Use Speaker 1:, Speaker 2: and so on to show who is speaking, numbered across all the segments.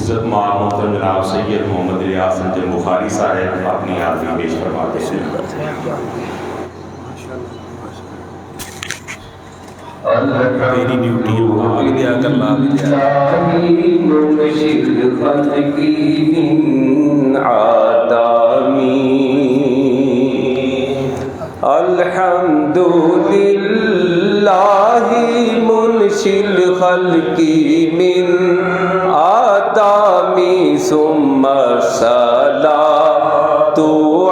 Speaker 1: عزت مال محترم جناب سید محمد الیاس حسن بخاری صاحب اپنی حاضری پیش فرماتے ہیں۔ میری ڈیوٹی ہو گیا کرنا
Speaker 2: الحمد للہ منشی الخلق من آدمی ثم الصلاۃ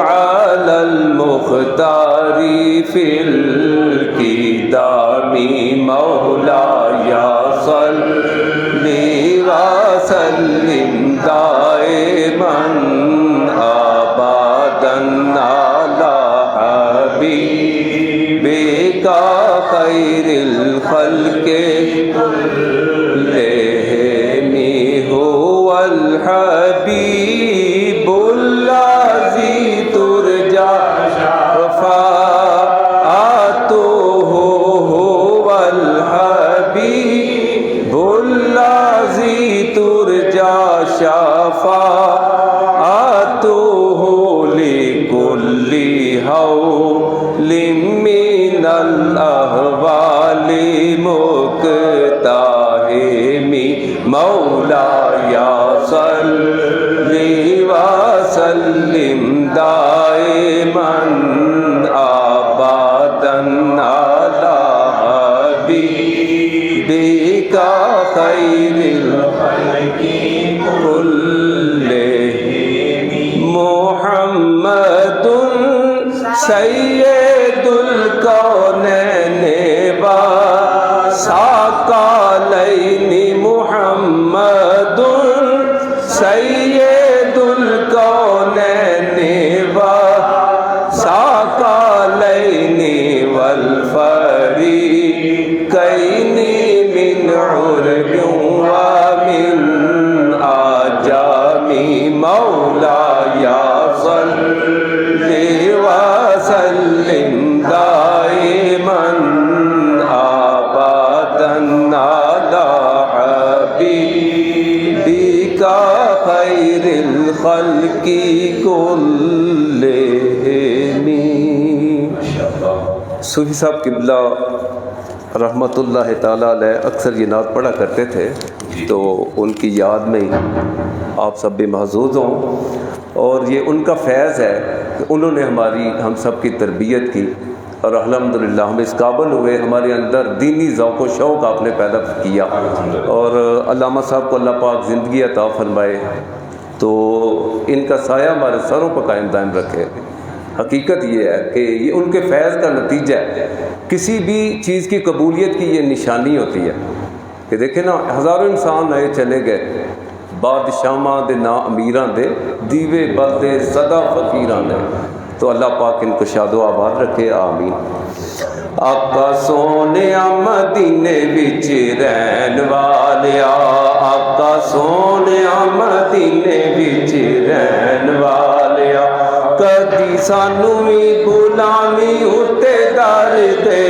Speaker 2: علی المختار فی القدام مولایا صلی وسلم دائما ابدا علی حبیبک خیر الخلق كلهم هو الحبیب الذی ترجى شفاعته هو الحبیب الذی ترجى شفاعته لكل حول من الاحوال مقتحم مولایا صلی وسلم دائما ابدا علی حبیبک خیر الخلق كلهم محمد سید الکونین والثقلین محمد سید الکونین والثقلین والفریقین من عرب ومن عجم مولایا صلی وسلم دائما ابدا علی حبیبک خیر الخلق كلهم۔ صوفی صاحب قبلہ رحمۃ اللہ تعالیٰ علیہ اکثر یہ نعت پڑھا کرتے تھے، تو ان کی یاد میں آپ سب بھی محظوظ ہوں، اور یہ ان کا فیض ہے کہ انہوں نے ہم سب کی تربیت کی، اور الحمدللہ ہم اس قابل ہوئے، ہمارے اندر دینی ذوق و شوق آپ نے پیدا کیا، اور علامہ صاحب کو اللہ پاک زندگی عطا فرمائے، تو ان کا سایہ ہمارے سروں پر قائم دائم رکھے۔ حقیقت یہ ہے کہ یہ ان کے فیض کا نتیجہ ہے۔ کسی بھی چیز کی قبولیت کی یہ نشانی ہوتی ہے کہ دیکھیں نا، ہزاروں انسان آئے چلے گئے، بادشاہاں دے نا امیراں دے، دیوے بلدے صدا فقیراں دے، تو اللہ پاک ان کو شاد و آباد رکھے، آمین۔ آقا سونیا مدینے وچ رہن والیا، آقا سونیا مدینے وچ رہن والیا، کدی سانو بھی غلامی اتے در دے،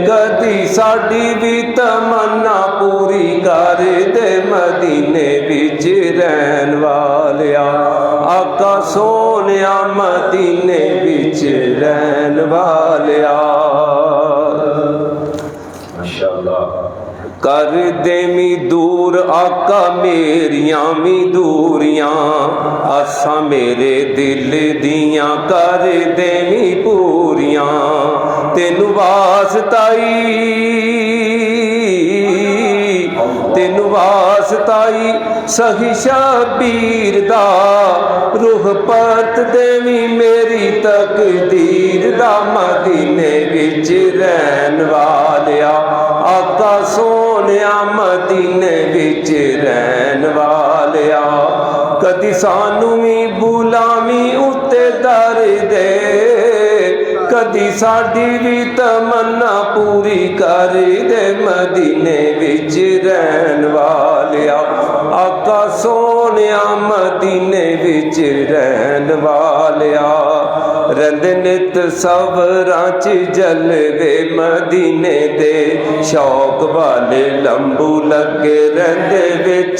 Speaker 2: کدی ساڈی بھی تمنا پوری کر دے، مدینے وچ رہن والیا، آقا سونیا مدینے وچ رہن والیا، ماشاءاللہ۔ کر دے می دور آقا میریاں می دوریاں، آساں میرے دل دیاں کر دے می پوریاں، تینو واسطائی سہی شبیر دا، روح پرت دیوی میری تقدیر دا، مدینے وچ رہن والیا، آقا سونیا مدینے وچ رہن والیا، کدی سانو بھی غلامی اتے در دے، کدی ساڈی بھی تمنا پوری کر دے، مدینے وچ رہن والیا، آقا سونیا مدینے وچ رہن والیا، رہند نت صبراں چ جلوے مدینے دے، شوق والے لمبو لگے رہندے وچ